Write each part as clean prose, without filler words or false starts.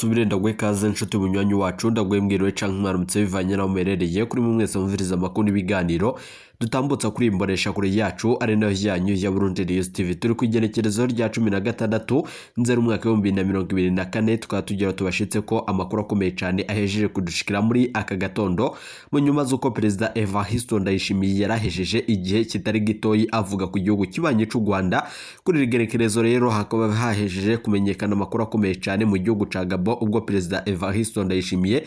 nsubire ndagwe kaze nshuti bunywanyi wacu ndagwe mbwiriwe canke mwaramutse bivanye naho muherereye kuri mwe mwese mumviriza amakuru n'ibiganiro dutambutsa kuri imbonesha kure yacu ari nayo yanyu ya Burundi News TV. Turi ku igenekerezo rya 16 Nzeri umwaka wa 2024 tukaba tugira tubashitse ko amakuru akomeye cyane ahejeje kudushikira muri aka gatondo mu nyuma z'uko Perezida Evariste Ndayishimiye yarahejeje igihe kitari gitoyi avuga ku gihugu kibanye cy'u Rwanda. Kuri rigerekerezo rero hakaba hahejeje kumenyekana amakuru akomeye cyane mu gihugu ca Gabon ubwo Perezida Evariste Ndayishimiye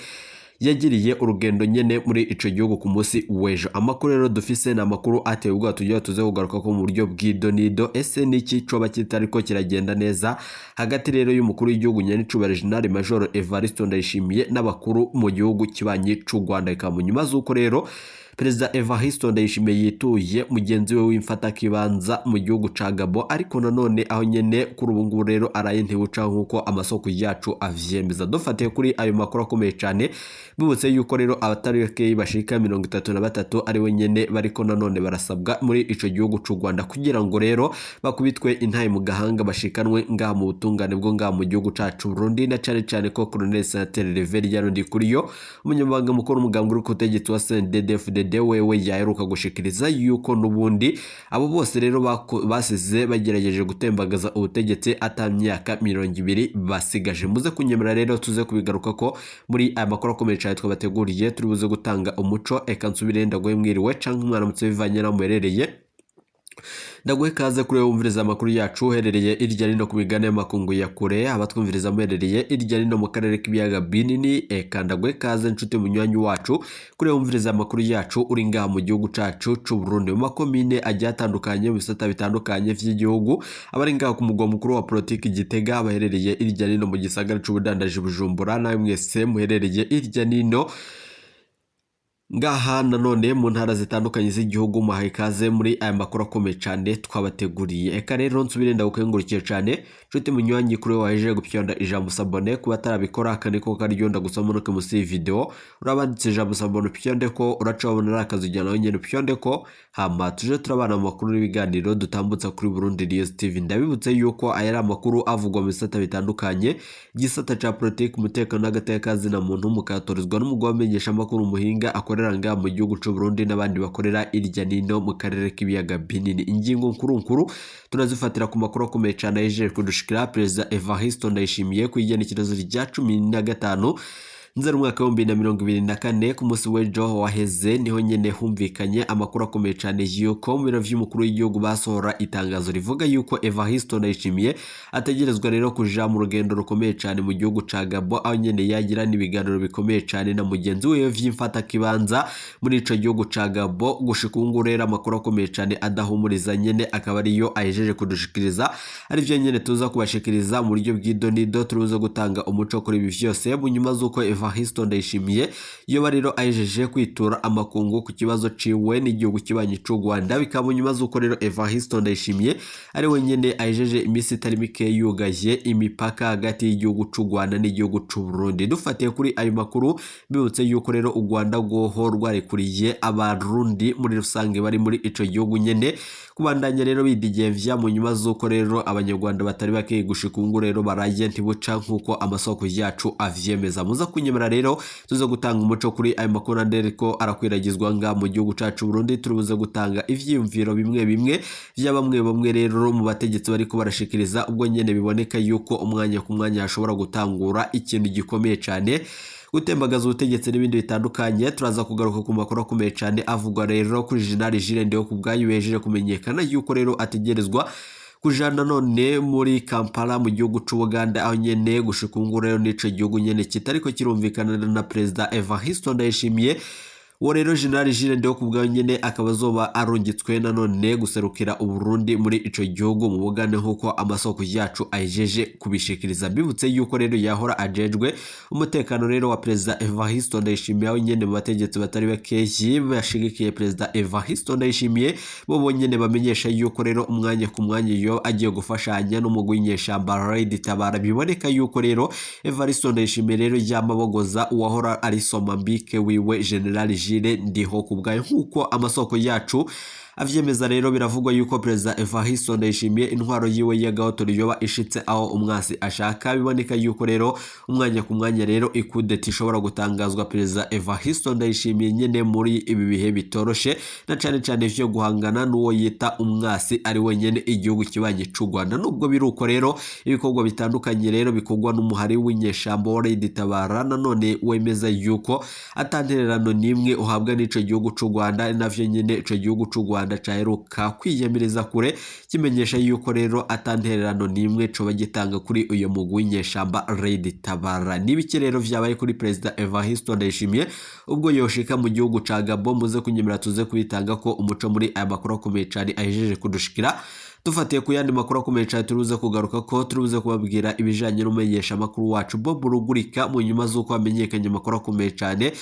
yagiriye urugendo nyene muri ico gihugu ku munsi w'ejo. Amakuru rero dufise na amakuru ateye ubwo tugiye tuze kugaruka ko mu buryo bw'idonido ese niki coba kitariko kiragenda neza hagati rero y'umukuru w'igihugu nyene cubare General Major Evariste Ndayishimiye n'abakuru mu gihugu kibanye c'u Rwanda. Ikamu nyuma z'uko rero Perezida Evariste Ndayishimiye yituye mugenzi we w'imfata kibanza mu gihugu ca Gabon, ariko nanone aho nyene kuri ubu ngubu rero araye ntibuca nkuko amasoko yacu avyemeza. Dufatiye kuri ayo makuru akomeye cyane bibutse yuko rero abatarike bashika 33 ari we nyene bariko nanone barasabwa muri ico gihugu c'u Rwanda kugira ngo rero bakubitwe intaye mu gahanga bashikanwe ngaha mu butungane bwo ngaha mu gihugu cacu Burundi, na cyane ko Colonel Senateri Rever Yarundi Kuriyo umunyamabanga mukuru umugambwe uri kutegetse wa CNDD-FDD wewe yaheruka gushikiriza yuko nubundi abo bose rero basize bagerageje gutembagaza ubutegetsi atamyaka 20 basigaje. Muze kunyemera rero tuze kubigaruka ko muri aya makuru akomeye cyane twabateguriye turi buze gutanga umuco. Eka nsubire ndagwe mwiriwe canke mwaramutse bivanye na muherereye ndagwe kaze kuri wumviriza amakuru yacu uherereye irya rino ku migane y'amakungu ya kure, abatwumviriza muherereye irya rino mu karere k'ibiyaga binini. Eka ndagwe kaze nshuti munywanyi wacu kuri wumviriza amakuru yacu uri ngaha mu gihugu cacu c'u Burundi mu makomine agiye atandukanye mu bisata bitandukanye vy'igihugu, abari ngaha ku mugwa mukuru wa politiki Gitega, abaherereye irya rino mu gisagara c'ubudandaji Bujumbura, nawe mwese muherereye irya rino ngaha nanone mu ntara zitandukanye z'igihugu muhaye ikaze muri aya makuru akomeye cyane twabateguriye. Eka rero nsubire ndagukengurukije cyane nshuti munywanyi kuri waje gupyonda ijambo sabone kuba tarabikora akaniko karyonda gusoma no musi video urabanditse ijambo sabone pyonde ko uracabona akazi jyana nawe nyene pyonde ko hama tuje turabana mu makuru n'ibiganiro dutambutsa kuri Burundi News TV. Ndabibutse yuko aya ari amakuru avugwa mu bisata bitandukanye gisata ca politiki umutekano n'agateka zina muntu mukatorizwa n'umugwa wamenyesha amakuru muhinga akorera nga mu gihugu c'u Burundi n'abandi bakorera irya nino mu karere k'ibiyaga binini. Ingingo nkuru tunazifatira ku makuru akomeye cyane yeje kudushikira Perezida Evariste Ndayishimiye ku igenekerezo rya 15 Nzeri umwaka wa 2024 ku munsi w'ejo waheze niho nyene humvikanye amakuru akomeye cyane yuko mu biro vy'umukuru w'igihugu basohora itangazo rivuga yuko Evariste Ndayishimiye ategerezwa rero kuja mu rugendo rukomeye cyane mu gihugu ca Gabon, aho nyene yagira n'ibiganiro bikomeye cyane na mugenzi we vy'imfata kibanza muri ico gihugu ca Gabon. Gushika ubu rero amakuru akomeye cyane adahumuriza nyene akaba ariyo ahejeje kudushikiriza, ari byo nyene tuza kubashikiriza mu buryo bw'idonido turuze gutanga umuco kuri ibi vyose mu nyuma z'uko Evariste Ndayishimiye iyo rero ahejeje kwitura amakungu ku kibazo ciwe n'igihugu kibanye c'u Rwanda. Bikaba nyuma z'uko rero Evariste Ndayishimiye ari wenyene ahejeje imisi itari mike yugaje imipaka hagati y'igihugu c'u Rwanda n'igihugu c'u Burundi. Dufatiye kuri ayo makuru bibutse yuko rero u Rwanda rwoho rwarekuriye abarundi muri rusange bari muri ico gihugu nyene kubandanya rero bidigevya mu nyuma z'uko rero abanyarwanda batari bake gushika ubu rero baraye ntibuca nkuko amasoko yacu avyemeza. Muza kunyemera rero tuze gutanga umuco kuri ayo makuru ndereko arakwiragizwa nga mu gihugu cacu Burundi. Turubuze gutanga ivyiyumviro bimwe bamwe rero mu bategetsi bariko barashikiriza ubwo nyene biboneka yuko umwanya ku mwanya hashobora gutangura ikintu gikomeye cyane gutembagaza ubutegetsi n'ibindi bitandukanye. Turaza kugaruka ku makuru akomeye cyane avugwa rero kuri General Jules Ndeho kubwayo yejeje kumenyekana yuko rero ategerezwa kujana none muri Kampala mu gihugu c'u Buganda, aho nyene gushika ubu rero n'ico gihugu nyene kitariko kirumvikana na Perezida Evariste Ndayishimiye. Uwo rero General Jules Ndeho kubwayo nyene akaba azoba arungitswe nanone guserukira Uburundi muri ico gihugu mu Buganda nkuko amasoko yacu ajeje kubishikiriza. Bibutse yuko rero yahora ajejwe umutekano rero wa Perezida Evariste Ndayishimiye, aho nyene mu bategetsi batari bakeyi bashigikiye Perezida Evariste Ndayishimiye bo nyene bamenyesha yuko rero umwanya ku mwanya yo agiye gufashanya n'umugwi w'inyeshamba Red Tabara. Biboneka yuko rero Evariste Ndayishimiye rero yamabogoza uwahora ari Somambike wiwe General Jules Ndeho kubwayo nkuko amasoko yacu avyemeza rero biravugwa yuko Perezida Evariste Ndayishimiye intwaro yiwe y'agahoto yoba ishitse aho umwasi ashaka. Biboneka yuko rero umwanya ku mwanya rero ikudeta ishobora gutangazwa Perezida Evariste Ndayishimiye nyene muri ibi bihe bitoroshe, na cane cane vyo guhangana n'uwo yita umwasi ari wenyene igihugu kibanye c'u Rwanda. Nubwo biruko rero ibikorwa bitandukanye rero bikorwa n'umuhari w'inyeshambo Red Tabara, nanone wemeza yuko atantererano nimwe uhabwa n'ico gihugu c'u Rwanda, navyo nyene ico gihugu c'u Rwanda caheruka kwiyamiriza kure kimenyesha yuko rero atantererano nimwe coba gitanga kuri uyo mugwi w'inyeshamba Red Tabara. Nibiki rero vyabaye kuri Perezida Evariste Ndayishimiye ubwo yoshika mu gihugu ca Gabon, muze kunyemera tuze kubitanga ko umuco muri aya makuru akomeye cyane ahejeje kudushikira. Dufatiye ku yandi makuru akomeye cyane turuze kugaruka ko turuze kubabwira ibijanye n'umumenyesha makuru wacu Bob Rugurika mu nyuma z'uko amenyekanye amakuru akomeye cyane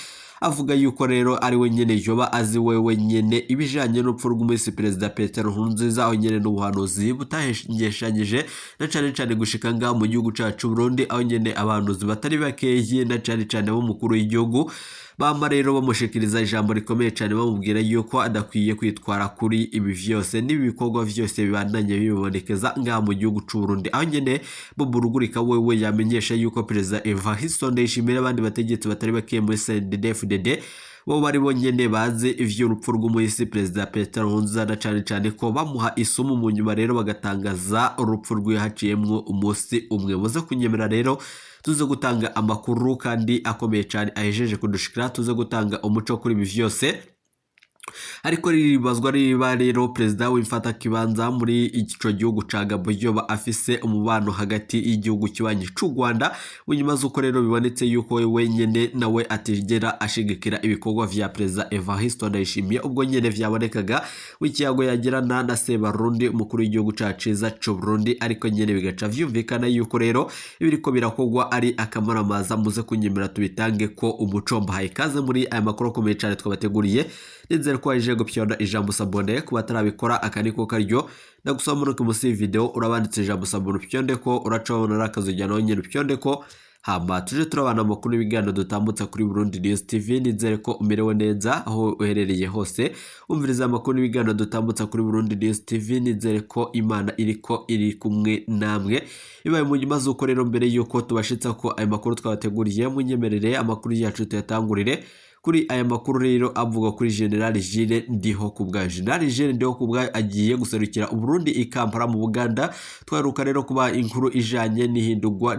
avuga yuko rero ari we nyene yoba azi wewe nyene ibijanye n'urupfu rw'umwisi Perezida Petero Nkurunziza, aho nyene n'ubuhanuzi butaheshanyije na cane cane gushika ngaho mu gihugu cacu Burundi, aho nyene abahanuzi batari bakeyi na cane cane abo mukuru w'igihugu bama rero bamushikiriza ijambo rikomeye cyane bamubwira yuko adakwiye kwitwara kuri ibi vyose n'ibi bikorwa vyose bibandanye bibonekeza ngaha mu gihugu c'u Burundi. Aho nyene Bob Rugurika wewe yamenyesha yuko Perezida Evariste Ndayishimiye abandi bategetsi batari bakiye muri CNDD-FDD bo bari bonyene bazi ivy'urupfu rw'umwisi Perezida Petero Nkurunziza, na cane cane ko bamuha isumu mu nyuma rero bagatangaza urupfu rwe haciyemwo umunsi umwe. Muze kunyemera rero tuze gutanga amakuru kandi akomeye cyane ahejeje kudushikira, tuze gutanga umuco kuri ibi vyose. Ariko riribazwa riba rero Perezida w'imfata kibanza muri ico gihugu ca Gabon yoba afise umubano hagati y'igihugu kibanye c'u Rwanda, munyuma z'uko rero bibonetse yuko we nyene nawe atigera ashigikira ibikorwa vya Perezida Evariste Ndayishimiye, ubwo nyene vyabonekaga w'ikiyago yagirana na Sebarundi umukuru w'igihugu caciza c'u Burundi, ariko nyene bigaca vyumvikana yuko rero ibiriko birakogwa ari akamaramaza. Muze kunyemera tubitange ko umuco mbahaye kaze muri aya makuru akomeye cyane twabateguriye. Nizere ko waje gupyonda ijambo sabone ku batarabikora akaniko karyo ndagusaba muri musi video urabanditse ijambo sabone pyonde ko uracabona rakazujyana nyine pyonde ko hama tuje turabana amakuru y'ibigano dutambutsa kuri Burundi News TV. Nizere ko umerewe neza aho uherereye hose umviriza amakuru y'ibigano dutambutsa kuri Burundi News TV. Nizere ko Imana iri kumwe namwe ibaye mu nyuma z'uko rero mbere yuko tubashitsa ko aya makuru twabateguriye munyemerere amakuru yacu tuyatangurire kuri aya makuru rero avuga kuri General Jules Ndihokubwayo. General Jules Ndihokubwayo agiye guserukira Burundi i Kampala mu Buganda. Twaruka rero kuba inkuru ijanye n'ihindurwa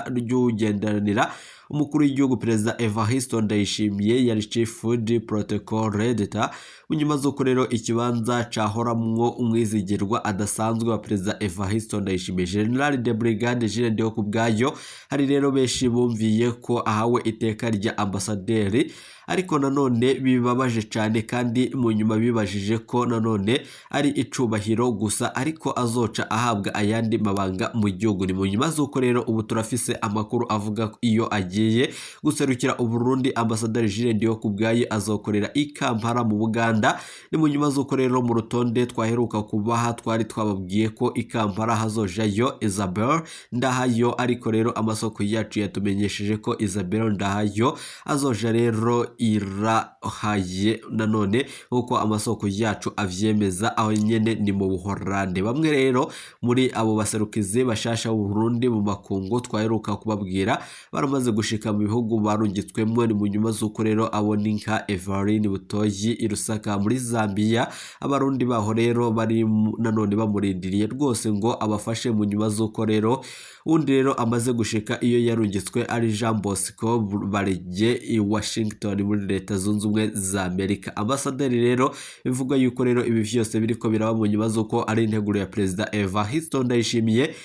ry'ugendanira umukuru w'igihugu Perezida Evariste Ndayishimiye yari Chief Food Protocol d'Etat, munyuma z'uko rero ikibanza cahoramwo umwizigirwa adasanzwe wa Perezida Evariste Ndayishimiye General de Brigade Jules Ndihokubwayo. Hari rero benshi bumviye ko ahawe iteka rya ambasaderi, ariko nanone bibabaje cyane kandi mu nyuma bibajije ko nanone ari icubahiro gusa ariko azoca ahabwa ayandi mabanga mu gihugu. Ni mu nyuma z'uko rero ubu turafise amakuru avuga iyo agiye guserukira Burundi ambasaderi Jules Ndihokubwayo azokorera i Kampala mu Buganda. Ni mu nyuma z'uko rero mu rutonde twaheruka kubaha twari twababwiye ko i Kampala hazojayo Isabel Ndahayo, ariko rero amasoko yacu yatumenyesheje ko Isabel Ndahayo azoja rero irahaye nanone uko amasoko yacu avyemeza, aho nyene ni mu Buholande. Bamwe rero muri abo baserukizi bashasha b'u Burundi mu makungu twaheruka kubabwira baramaze gushika mu bihugu barungitswemwo. Ni mu nyuma z'uko rero abo ni nka Evarine Butoyi i Lusaka muri Zambia. Abarundi baho rero bari nanone bamurindiriye rwose ngo abafashe mu nyuma z'uko rero undi rero amaze gushika iyo yarungitswe ari Jean Bosco Barege i Washington muri Leta Zunze Ubumwe za Amerika. Ambasaderi rero bivuga yuko rero ibi vyose biriko biraba mu nyuma z'uko ari integuro ya Perezida Evariste Ndayishimiye.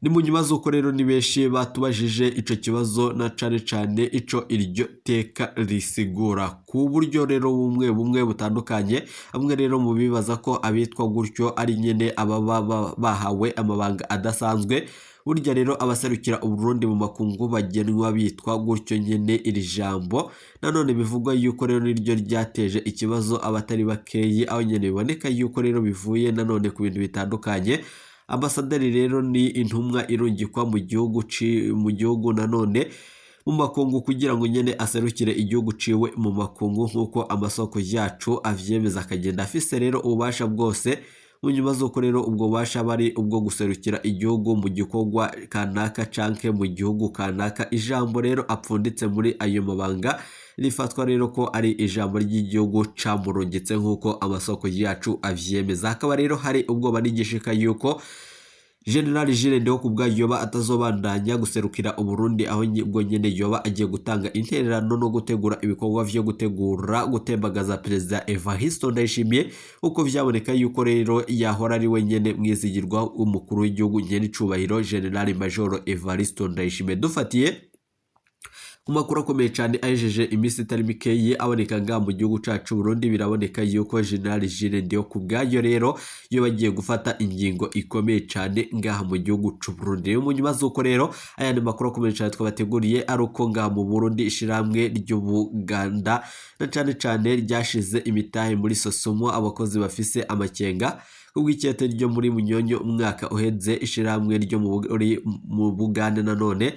Ni mu nyuma z'uko rero ni benshi batubajije ico kibazo na cane cane ico iryo teka risigura ku buryo rero bumwe butandukanye. Bamwe rero mu bibaza ko abitwa gutyo ari nyene ababa bahawe amabanga adasanzwe. Burya rero abaserukira Burundi mu makungu bagenwa bitwa gutyo nyene iri jambo. Nanone bivugwa yuko rero niryo ryateje ikibazo abatari bakeyi, aho nyene biboneka yuko rero bivuye nanone ku bintu bitandukanye. Ambasaderi rero ni intumwa irungikwa mu gihugu nanone mu makungu kugira ngo nyene aserukire igihugu ciwe mu makungu nk'uko amasoko yacu avyemeza, akagenda afise rero ububasha bwose mu nyuma z'uko rero ubwo bubasha bari ubwo guserukira igihugu mu gikorwa kanaka canke mu gihugu kanaka. Ijambo rero apfunditse muri ayo mabanga rifatwa rero ko ari ijambo ry'igihugu camurungitse nk'uko amasoko yacu avyemeza. Hakaba rero hari ubwoba n'igishika yuko General Jules Ndihokubwayo yoba atazobandanya guserukira Uburundi, aho ubwo nyene yoba agiye gutanga intererano no gutegura ibikorwa vyo gutegura gutembagaza Perezida Evariste Ndayishimiye, uko vyaboneka yuko rero yahora ari wenyene mwizigirwa umukuru w'igihugu nyene icubahiro General Major Evariste Ndayishimiye. Dufatiye ku makuru akomeye cyane ajeje imisi itari mikeyi aboneka nga mu gihugu cacu Burundi, biraboneka yuko General Jules Ndihokubwayo rero yo bagiye gufata ingingo ikomeye cyane ngaha mu gihugu c'u Burundi. Mu nyuma z'uko rero ayandi makuru akomeye cyane twabateguriye ari uko ngaha mu Burundi ishiramwe ry'Ubuganda na cyane ryashize imitahe muri Sosumo abakozi bafise amakenga ubw'ikete ryo muri Munyonyo umwaka uheze. Ishiramwe ryo mu Buganda nanone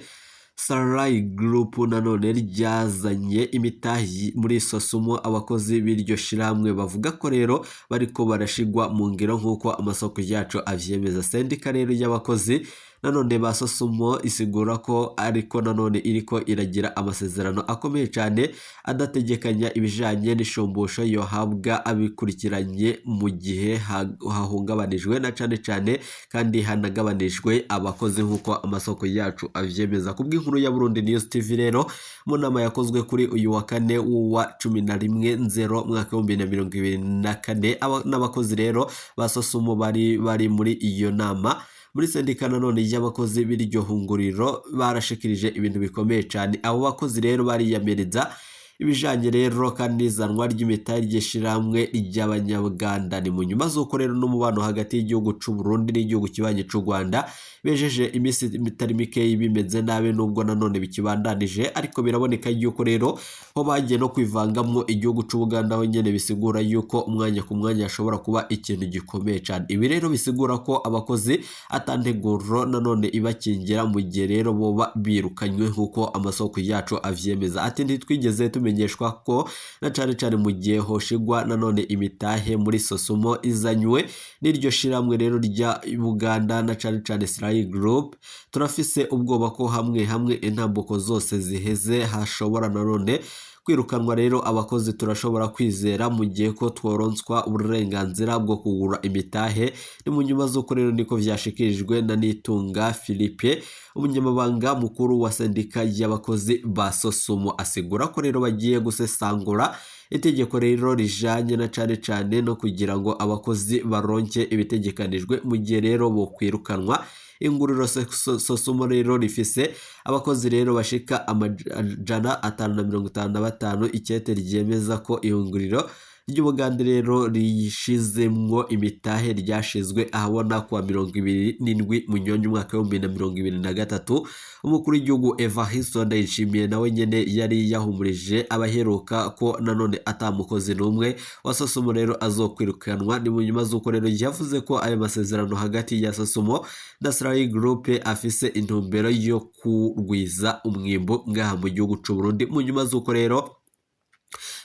Sarai Group nanone ryazanye imitahi muri Sosumo abakozi b'iryo shiramwe bavuga ko rero bariko barashigwa mu ngiro nk'uko amasoko yacu avyemeza. Sendika rero y'abakozi nanone ba Sosumo isigura ko ariko nanone iriko iragira amasezerano akomeye cyane adategekanya ibijanye n'ishombosho yohabwa abikurikiranye mu gihe hahungabanijwe na cyane kandi hanagabanijwe abakozi nk'uko amasoko yacu avyemeza. Kubw'inkuru ya Burundi News TV rero mu nama yakozwe kuri uyu wa kane wa 11/0 mwaka 2024 n'abakozi rero ba Sosumo bari muri iyo nama. Muri sendika nanone y'abakozi b'iryo hunguriro barashikirije ibintu bikomeye cyane. Abo bakozi rero bariyamereza ibijanye rero kandi zanwa ry'imitahe ry'ishiramwe ry'Abanyabuganda. Ni mu nyuma z'uko rero n'umubano hagati y'igihugu c'u Burundi n'igihugu kibanye c'u Rwanda bejeje imisi itari mikeyi bimeze nabe, nubwo nanone bikibandanije, ariko biraboneka yuko rero ho bagiye no kwivangamwo igihugu c'u Buganda aho nyene bisigura yuko umwanya ku mwanya ashobora kuba ikintu gikomeye cyane. Ibi rero bisigura ko abakozi atanteguro nanone ibakingira mu gihe rero boba birukanywe nk'uko amasoko yacu avyemeza. Ati ntitwigeze tumenyeshwa ko na cyane mu gihe hoshigwa nanone imitahe muri Sosumo izanywe n'iryo shiramwe rero rya Buganda na cyane Sarai Group. Turafise ubwoba ko hamwe intambuko zose ziheze hashobora nanone kwirukanwa rero abakozi. Turashobora kwizera mu gihe ko tworonswa uburenganzira bwo kugura imitahe. Ni mu nyuma z'uko rero niko vyashikirijwe na Nitunga Philippe, umunyamabanga mukuru wa sendika y'abakozi ba Sosumo. Asigura ko rero bagiye gusesangura itegeko rero rijanye na cyane no kugira ngo abakozi baronke ibitegekanijwe mu gihe rero bo kwirukanwa. Inguriro Sosumo rero rifise abakozi rero bashika 555. Ikete ryemeza ko ihunguriro ry'Ubuganda rero rishizemwo imitahe ryashizwe ahabona kwa 27 Munyonyo umwaka wa 2023. Umukuru w'igihugu Evariste Ndayishimiye nawe nyene yari yahumurije abaheruka ko nanone atamukozi n'umwe wa Sosumo rero azokwirukanwa. Ni mu nyuma z'uko rero yavuze ko ayo masezerano hagati ya Sosumo na Sarai Group afise intumbero yo kurwiza umwimbo ngaha mu gihugu c'u Burundi. Mu nyuma z'uko rero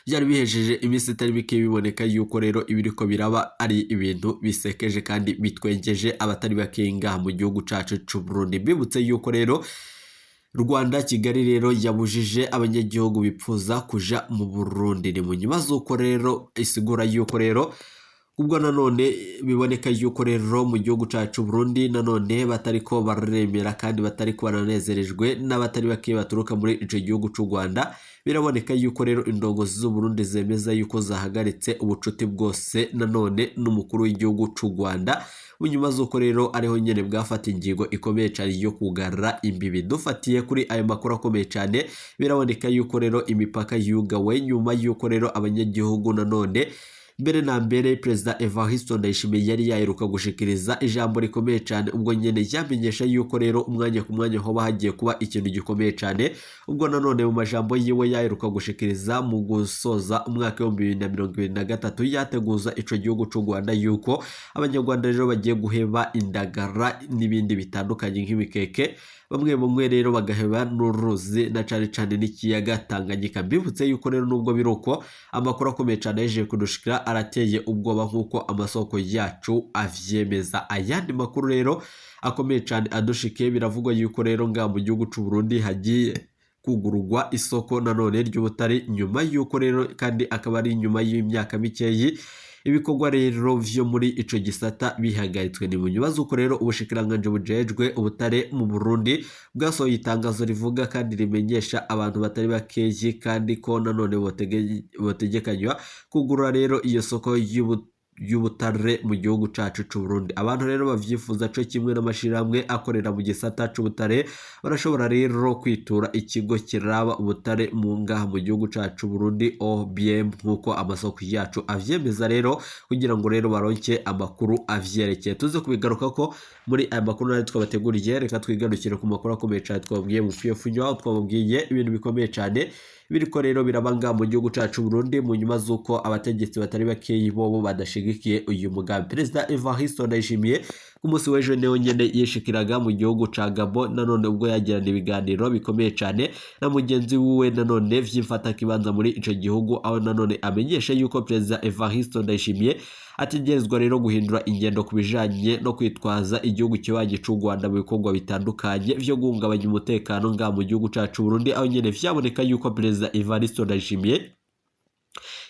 byari bihejeje imisi itari mike biboneka yuko rero ibiriko biraba ari ibintu bisekeje kandi bitwengeje abatari bakenga mu gihugu cacu c'u Burundi. Bibutse yuko rero Rwanda Kigali rero yabujije abanyagihugu bipfuza kuja mu Burundi. Ni mu nyuma z'uko rero isigura yuko rero ubwo nanone biboneka yuko rero mu gihugu cacu Burundi nanone batariko baremera kandi batariko baranezerejwe n'abatari bake baturuka muri ico gihugu c'u Rwanda. Biraboneka yuko rero indongozi z'u Burundi zemeza yuko zahagaritse ubucuti bwose nanone n'umukuru w'igihugu c'u Rwanda. Mu nyuma z'uko rero ariho nyene bwafata ingingo ikomeye cyane yo kugarura imbibi. Dufatiye kuri ayo makuru akomeye cyane, biraboneka yuko rero imipaka yugawe nyuma yuko rero abanyagihugu nanone mbere na mbere Perezida Evariste Ndayishimiye yari yaheruka gushikiriza ijambo rikomeye cyane ubwo nyene yamenyesha yuko rero umwanya ku mwanya hoba hagiye kuba ikintu gikomeye cyane ubwo nanone mu majambo yiwe yaheruka gushikiriza mu gusoza umwaka wa 2023 yateguza ico gihugu cy'u Rwanda yuko abanyarwanda rero bagiye guheba indagara n'ibindi bitandukanye nk'imikeke bamwe rero bagaheba n'uruzi na cane n'ikiyaga Tanganyika. Mbibutse yuko rero nubwo biruko amakuru akomeye cyane yeje kudushikira arateye ubwoba nk'uko amasoko yacu avyemeza. Ayandi makuru rero akomeye cyane adushikiye biravugwa yuko rero nga mu gihugu cy'u Burundi hagiye kugurugwa isoko nanone ry'ubutare nyuma yuko rero kandi akaba ari nyuma y'imyaka mikeyi ibikorwa rero vyo muri ico gisata bihagaritswe. Ni mu nyubazo uko rero ubushikiranganje bujejwe ubutare mu Burundi bwasohoye itangazo rivuga kandi rimenyesha abantu batari bakeyi kandi ko nanone botegekanywa kugura rero iyo soko y'ubutare mu gihugu cacu c'u Burundi. Abantu rero bavyifuza co kimwe n'amashiramwe akorera mu gisata c'ubutare barashobora rero kwitura ikigo kiraba ubutare mu ngaha mu gihugu cacu Burundi OBM nkuko amasoko yacu avyemeza rero kugira ngo rero baronke amakuru avyerekeye. Tuze kubigaruka ko muri aya makuru nari twabateguriye, reka twigarukire ku makuru akomeye cyane twabwiye mu fiyofunyo twabwiye ibintu bikomeye cyane biriko rero birabanga mu gihugu cacu Burundi mu nyuma zuko abategetsi batari bakeyi bobo badashigikiye uyu mugambi. Perezida Evariste Ndayishimiye ku munsi w'ejo nyene yishikiraga mu gihugu ca Gabon nanone ubwo yagirana ibiganiro bikomeye cyane na mugenzi wiwe nanone vy'imfata kibanza muri ico gihugu, aho nanone amenyesha yuko Perezida Evariste Ndayishimiye ategerezwa rero guhindura ingendo kubijanye no kwitwaza igihugu kibanyi c'u Rwanda mu bikorwa bitandukanye vyo guhungabanya umutekano nga mu gihugu cacu Burundi, aho nyene vyaboneka yuko Perezida Evariste Ndayishimiye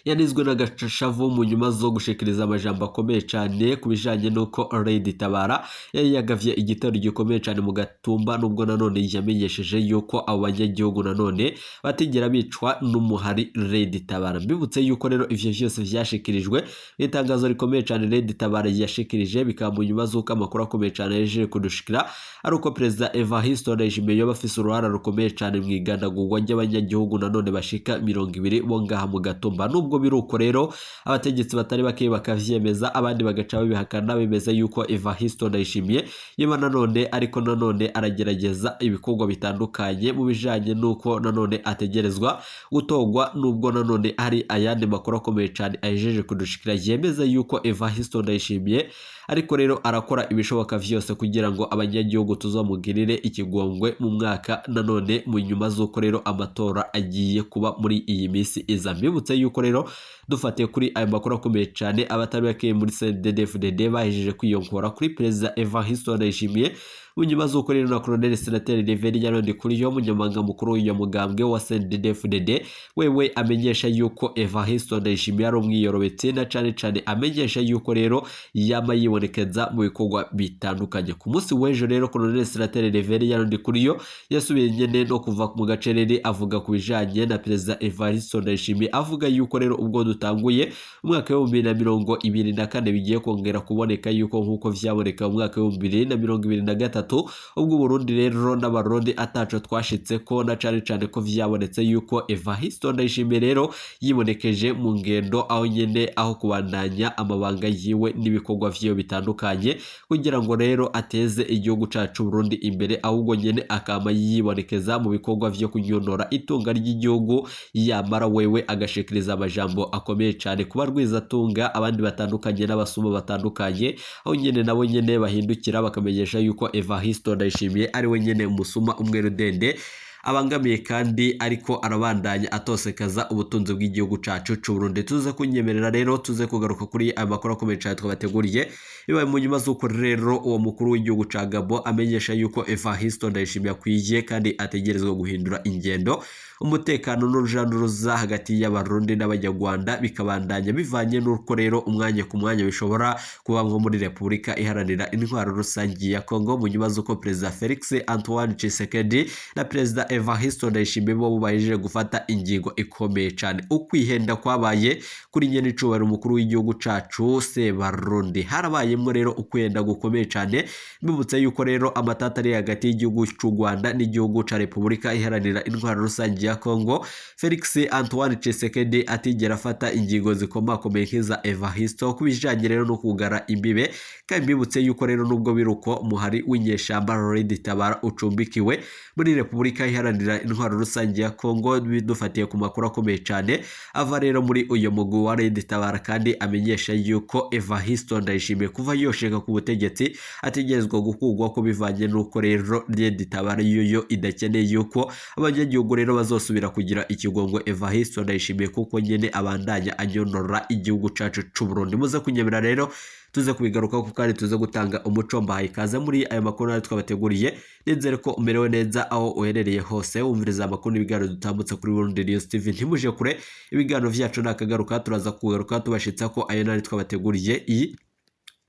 yanizwe n'agashavu mu nyuma zo gushikiriza amajambo akomeye cyane kubijanye nuko Red Tabara yari yagavye igitero gikomeye cyane mu Gatumba, nubwo nanone yamenyesheje yuko abo banyagihugu nanone batigera bicwa n'umuhari Red Tabara. Mbibutse yuko rero ivyo vyose vyashikirijwe itangazo rikomeye cyane Red Tabara yashikirije bikaba mu nyuma z'uko amakuru akomeye cyane yeje kudushikira ari uko Perezida Evariste Ndayishimiye bafise uruhara rukomeye cyane mu igandagurwa ry'abanyagihugu nanone bashika 20 bo ngaha mu Gatumba. Nubwo biruko rero abategetsi batari bake bakavyemeza abandi bagaca babihakana bemeza yuko Evariste Ndayishimiye yema nanone ariko nanone aragerageza ibikorwa bitandukanye mu bijanye nuko nanone ategerezwa gutogwa, nubwo nanone hari ayandi makuru akomeye cyane ajeje kudushikira yemeza yuko Evariste Ndayishimiye ariko rero arakora ibishoboka vyose kugira ngo abanyagihugu tuzomugirire ikigongwe mu mwaka nanone mu nyuma z'uko rero amatora agiye kuba muri iyi misi iza. Mbibutse yuko rero dufatiye kuri ayo makuru akomeye cyane abatari bakeye muri CNDD-FDD bahejeje kwiyonkora kuri Perezida Evariste Ndayishimiye mu nyuma z'uko rero na Colonel Senateri Reverien Yaronde kuri yo munyamanga mukuru w'iyo mugambwe wa CNDD-FDD wewe amenyesha yuko Evariste Ndayishimiye ari umwiyorobetse na cane amenyesha yuko rero yama yibonekeza mu bikorwa bitandukanye. Ku munsi w'ejo rero Colonel Senateri Reverien Yaronde kuri yo yasubiye nyene no kuva mu gacerere avuga ku bijanye na Perezida Evariste Ndayishimiye avuga yuko rero ubwo dutanguye umwaka wa 2024 bigiye kongera kuboneka yuko nkuko vyaboneka mu mwaka wa 2023 ubwo Burundi rero n'abarundi ataco twashitse ko na cane ko vyabonetse yuko Evariste Ndayishimiye rero yibonekeje mu ngendo aho nyene aho kubandanya amabanga yiwe n'ibikorwa vyo bitandukanye kugira ngo rero ateze igihugu cacu Burundi imbere, ahubwo nyene akama yibonekeza mu bikorwa vyo kunyonora itunga ry'igihugu yamara wewe agashikiriza amajambo akomeye cyane kuba rwizatunga abandi batandukanye n'abasuma batandukanye, aho nyene nabo nyene bahindukira bakamenyesha yuko Evariste Ndayishimiye ari we nyene umusuma umwe rudende abangamiye kandi ariko arabandanya atosekaza ubutunzi bw'igihugu cacu c'u Burundi. Tuze kunyemerera rero tuze kugaruka kuri aya makuru akomeye cyane twabateguriye bibaye mu nyuma z'uko rero uwo mukuru w'igihugu ca Gabon amenyesha yuko Evariste Ndayishimiye akwiye kandi ategerezwa guhindura ingendo, umutekano n'uruja n'uruza hagati y'abarundi n'abanyarwanda bikabandanya bivanye n'uko rero umwanya ku mwanya bishobora kuba nko muri Repubulika iharanira intwaro rusangi ya Kongo mu nyuma z'uko Perezida Felix Antoine Tshisekedi na Perezida Evariste Ndayishimiye bo bahejeje gufata ingingo ikomeye cyane. Ukwihenda kwabaye kuri nyene icubahiro umukuru w'igihugu cacu Sebarundi, harabayemwo rero ukwihenda gukomeye cyane. Mbibutse yuko rero amatata ari hagati y'igihugu cy'u Rwanda n'igihugu ca Repubulika iharanira intwaro rusangi ya Kongo Felix Antoine Tshisekedi atigera afata ingingo zikomakomeye nk'iza Evariste kubijanye rero no kugara imbibe kandi mbibutse yuko rero nubwo biruko umuhari w'inyeshamba Red Tabara ucumbikiwe muri Repubulika Iharanira Intwaro Rusange ya Kongo bidufatiye ku makuru akomeye cyane ava rero muri uyo mugwi wa Red Tabara kandi amenyesha yuko Evariste Ndayishimiye kuva yosheka ku butegetsi ategerezwa gukugwa ko bivanye nuko rero Red Tabara yo idakeneye yuko abanyagihugu rero bazosubira kugira ikigongo Evariste Ndayishimiye kuko nyene abandanya anyonora igihugu cacu c'u Burundi. Muze kunyemera rero tuze kubigaruka ko kandi tuze gutanga umuco mbahaye ikaze muri aya makuru ari twabateguriye. Nizere ko umerewe neza aho uherereye hose wumviriza amakuru n'ibiganiro dutambutse kuri Burundi News TV. Ntimuje kure ibiganiro vyacu nakagaruka turaza kugaruka tubashitsa ko ayo nari twabateguriye. Iyi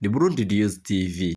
ni Burundi News TV.